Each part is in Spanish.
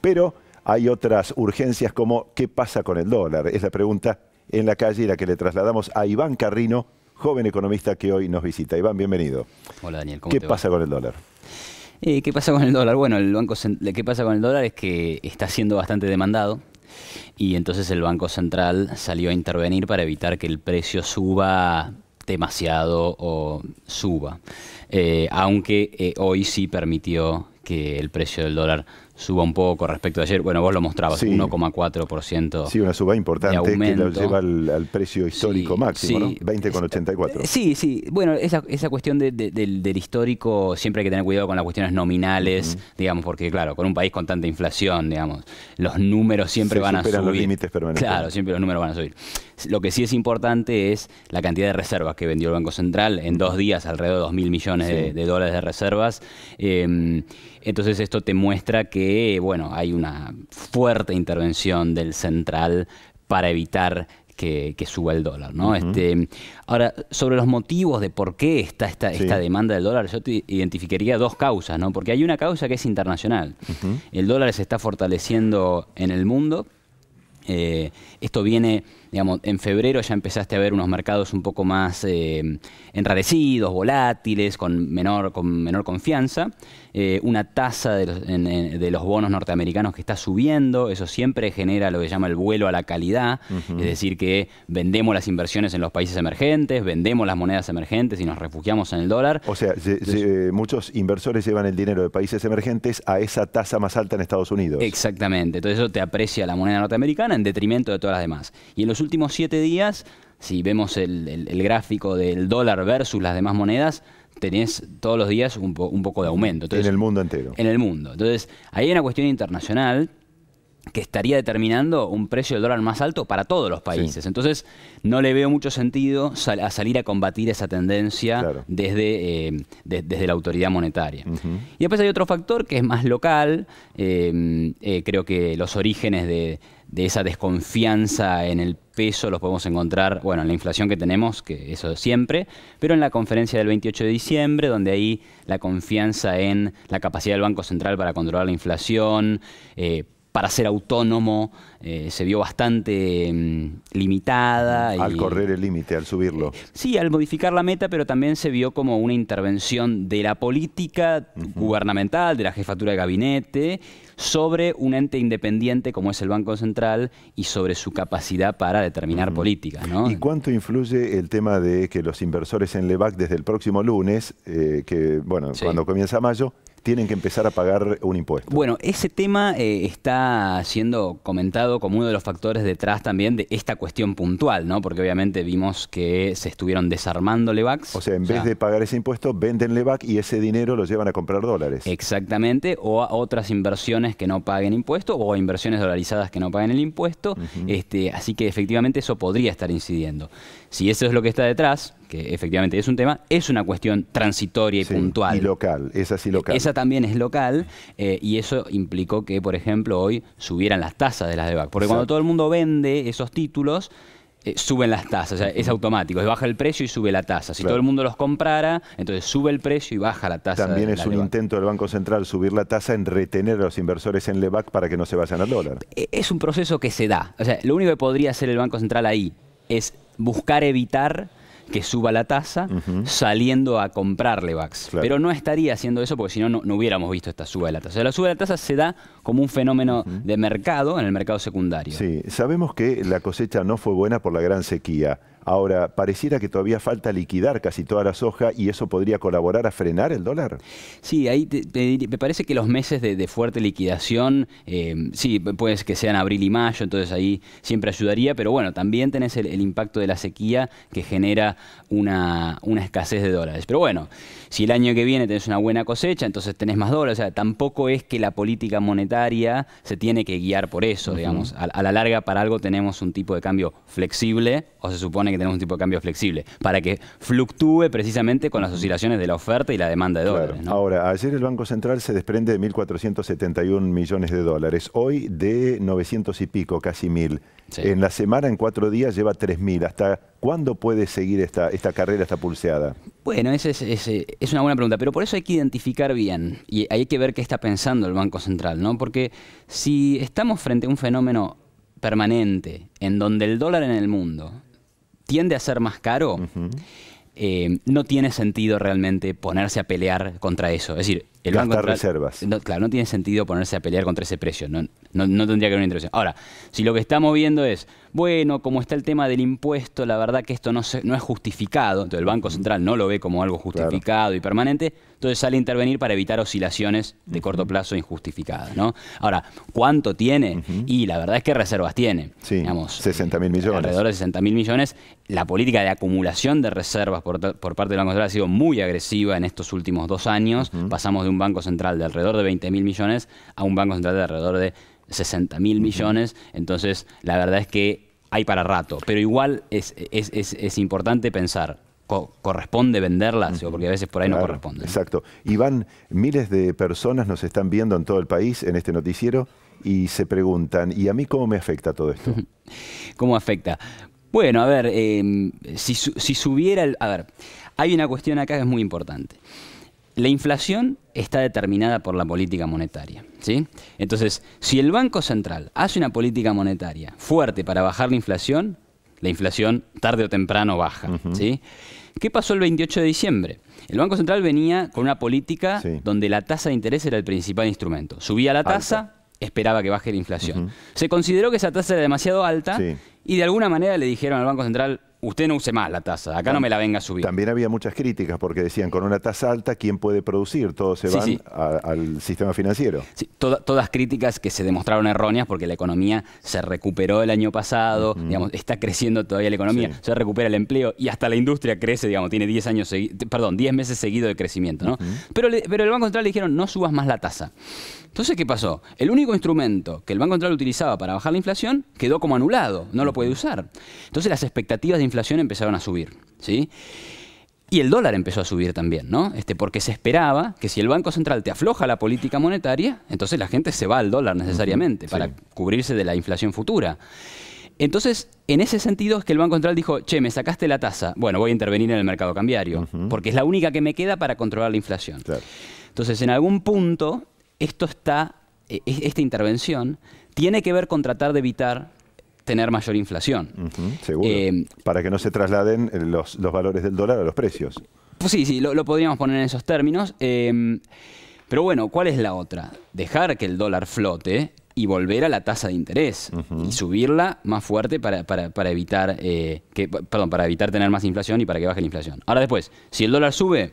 Pero hay otras urgencias como ¿qué pasa con el dólar? Es la pregunta en la calle y la que le trasladamos a Iván Carrino, joven economista que hoy nos visita. Iván, bienvenido. Hola Daniel, ¿cómo ¿Qué te va? pasa con el dólar? ¿Qué pasa con el dólar? Bueno, ¿qué pasa con el dólar? Es que está siendo bastante demandado y entonces el Banco Central salió a intervenir para evitar que el precio suba demasiado o suba. Aunque hoy sí permitió que el precio del dólar suba un poco respecto a ayer. Bueno, vos lo mostrabas, Sí. 1,4%. Sí, una suba importante de que lo aumento. lleva al precio histórico Sí, máximo, ¿no? sí. 20,84. Sí. Bueno, esa cuestión del histórico, siempre hay que tener cuidado con las cuestiones nominales, digamos, porque claro, con un país con tanta inflación, digamos, los números siempre Se van a superan subir. los límites permanentes. Claro, siempre los números van a subir. Lo que sí es importante es la cantidad de reservas que vendió el Banco Central. En 2 días, alrededor de 2.000 millones de dólares de reservas. Entonces esto te muestra que, bueno, hay una fuerte intervención del central para evitar que suba el dólar, ¿no? Ahora, sobre los motivos de por qué está esta demanda del dólar, yo te identificaría 2 causas, ¿no? Porque hay una causa que es internacional. El dólar se está fortaleciendo en el mundo. Esto viene, digamos, en febrero ya empezaste a ver unos mercados un poco más enrarecidos, volátiles, con menor confianza. Una tasa de los bonos norteamericanos que está subiendo. Eso siempre genera lo que se llama el vuelo a la calidad. Es decir, que vendemos las inversiones en los países emergentes, vendemos las monedas emergentes y nos refugiamos en el dólar. O sea, muchos inversores llevan el dinero de países emergentes a esa tasa más alta en Estados Unidos. Exactamente. Entonces eso te aprecia la moneda norteamericana en detrimento de todas las demás. Y en los últimos 7 días, si vemos el gráfico del dólar versus las demás monedas, tenés todos los días un poco de aumento. Entonces, en el mundo entero. En el mundo. Entonces, ahí hay una cuestión internacional que estaría determinando un precio del dólar más alto para todos los países. Sí. Entonces, no le veo mucho sentido a salir a combatir esa tendencia desde la autoridad monetaria. Y después hay otro factor que es más local. Creo que los orígenes de esa desconfianza en el peso los podemos encontrar, bueno, en la inflación que tenemos, que eso siempre, pero en la conferencia del 28 de diciembre, donde ahí la confianza en la capacidad del Banco Central para controlar la inflación, para ser autónomo, se vio bastante limitada. Al correr el límite, al subirlo. Sí, al modificar la meta, pero también se vio como una intervención de la política gubernamental, de la jefatura de gabinete, sobre un ente independiente como es el Banco Central y sobre su capacidad para determinar políticas, ¿no? ¿Y cuánto influye el tema de que los inversores en Lebac desde el próximo lunes, cuando comienza mayo, tienen que empezar a pagar un impuesto? Bueno, ese tema está siendo comentado como uno de los factores detrás también de esta cuestión puntual, ¿no? Porque obviamente vimos que se estuvieron desarmando Lebacs. O sea, en vez de pagar ese impuesto, venden Lebac y ese dinero lo llevan a comprar dólares. Exactamente, o a otras inversiones que no paguen impuesto, o a inversiones dolarizadas que no paguen el impuesto. Así que efectivamente eso podría estar incidiendo. Si eso es lo que está detrás, que efectivamente es un tema, es una cuestión transitoria y puntual. Y local, es así local. Esa también es local y eso implicó que, por ejemplo, hoy subieran las tasas de las DEVAC. Porque cuando todo el mundo vende esos títulos, suben las tasas, o sea, es automático, baja el precio y sube la tasa. Si todo el mundo los comprara, entonces sube el precio y baja la tasa. También es un intento del Banco Central subir la tasa en retener a los inversores en Lebac para que no se vayan al dólar. Es un proceso que se da. O sea, lo único que podría hacer el Banco Central ahí es buscar evitar que suba la tasa saliendo a comprar Lebacs. Pero no estaría haciendo eso porque si no, no hubiéramos visto esta suba de la tasa. O sea, la suba de la tasa se da como un fenómeno de mercado en el mercado secundario. Sí, sabemos que la cosecha no fue buena por la gran sequía. Ahora, pareciera que todavía falta liquidar casi toda la soja y eso podría colaborar a frenar el dólar. Sí, ahí me parece que los meses de fuerte liquidación, sí, puede que sean abril y mayo, entonces ahí siempre ayudaría, pero bueno, también tenés el impacto de la sequía que genera una escasez de dólares. Pero bueno, si el año que viene tenés una buena cosecha, entonces tenés más dólares. O sea, tampoco es que la política monetaria se tiene que guiar por eso, digamos. A la larga, para algo tenemos un tipo de cambio flexible, o se supone que que tenemos un tipo de cambio flexible, para que fluctúe precisamente con las oscilaciones de la oferta y la demanda de dólares, ¿no? Ahora, ayer el Banco Central se desprende de 1.471 millones de dólares, hoy de 900 y pico, casi 1.000. Sí. En la semana, en 4 días, lleva 3.000. ¿Hasta cuándo puede seguir esta carrera, esta pulseada? Bueno, esa es una buena pregunta, pero por eso hay que identificar bien y hay que ver qué está pensando el Banco Central, ¿no? Porque si estamos frente a un fenómeno permanente en donde el dólar en el mundo tiende a ser más caro, no tiene sentido realmente ponerse a pelear contra eso. Es decir, el Banco Central, reservas. Claro, no tiene sentido ponerse a pelear contra ese precio. No tendría que haber una intervención. Ahora, si lo que estamos viendo es, bueno, como está el tema del impuesto, la verdad que esto no es justificado, entonces el Banco Central no lo ve como algo justificado y permanente, entonces sale a intervenir para evitar oscilaciones de corto plazo injustificadas, ¿no? Ahora, ¿cuánto tiene? Y la verdad es que reservas tiene. Sí, digamos, 60.000 millones. Alrededor de 60.000 millones. La política de acumulación de reservas por parte del Banco Central ha sido muy agresiva en estos últimos 2 años. Pasamos de un Banco Central de alrededor de 20.000 millones a un Banco Central de alrededor de 60.000 millones. Entonces, la verdad es que hay para rato. Pero igual es importante pensar, ¿corresponde venderlas? Porque a veces por ahí no corresponde. Exacto. Iván, miles de personas nos están viendo en todo el país en este noticiero y se preguntan, ¿y a mí cómo me afecta todo esto? ¿Cómo afecta? Bueno, a ver, si subiera a ver, hay una cuestión acá que es muy importante. La inflación está determinada por la política monetaria, ¿sí? Entonces, si el Banco Central hace una política monetaria fuerte para bajar la inflación tarde o temprano baja, ¿sí? ¿Qué pasó el 28 de diciembre? El Banco Central venía con una política donde la tasa de interés era el principal instrumento. Subía la tasa, esperaba que baje la inflación. Se consideró que esa tasa era demasiado alta y de alguna manera le dijeron al Banco Central, usted no use más la tasa, acá no me la venga a subir. También había muchas críticas porque decían, con una tasa alta, ¿quién puede producir? Todos se van al sistema financiero. Sí, todas críticas que se demostraron erróneas porque la economía se recuperó el año pasado, digamos, está creciendo todavía la economía, se recupera el empleo y hasta la industria crece, digamos, tiene 10 meses seguidos de crecimiento, ¿no? Pero el Banco Central le dijeron, no subas más la tasa. Entonces, ¿qué pasó? El único instrumento que el Banco Central utilizaba para bajar la inflación quedó como anulado, no lo puede usar. Entonces las expectativas de inflación empezaron a subir, ¿sí? Y el dólar empezó a subir también, ¿no? Porque se esperaba que si el Banco Central te afloja la política monetaria, entonces la gente se va al dólar necesariamente para cubrirse de la inflación futura. Entonces, en ese sentido es que el Banco Central dijo, che, me sacaste la tasa, bueno, voy a intervenir en el mercado cambiario, porque es la única que me queda para controlar la inflación. Entonces, en algún punto, esta intervención tiene que ver con tratar de evitar tener mayor inflación. Seguro. Para que no se trasladen los valores del dólar a los precios. Pues sí, lo podríamos poner en esos términos. Pero bueno, ¿cuál es la otra? Dejar que el dólar flote y volver a la tasa de interés y subirla más fuerte para evitar para evitar tener más inflación y para que baje la inflación. Ahora después, si el dólar sube,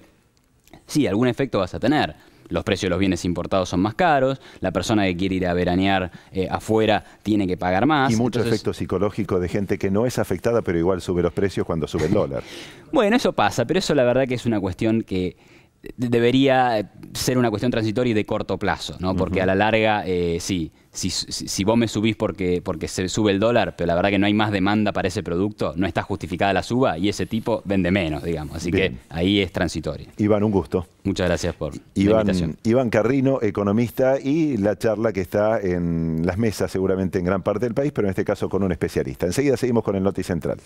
sí, algún efecto vas a tener. Los precios de los bienes importados son más caros, la persona que quiere ir a veranear afuera tiene que pagar más. Y mucho efecto psicológico de gente que no es afectada, pero igual sube los precios cuando sube el dólar. Bueno, eso pasa, pero eso la verdad que es una cuestión que debería ser una cuestión transitoria y de corto plazo, ¿no? Porque a la larga, si vos me subís porque se sube el dólar, pero la verdad que no hay más demanda para ese producto, no está justificada la suba y ese tipo vende menos, digamos. Así que ahí es transitorio. Iván, un gusto. Muchas gracias por la invitación. Iván Carrino, economista, y la charla que está en las mesas seguramente en gran parte del país, pero en este caso con un especialista. Enseguida seguimos con el Noti Central.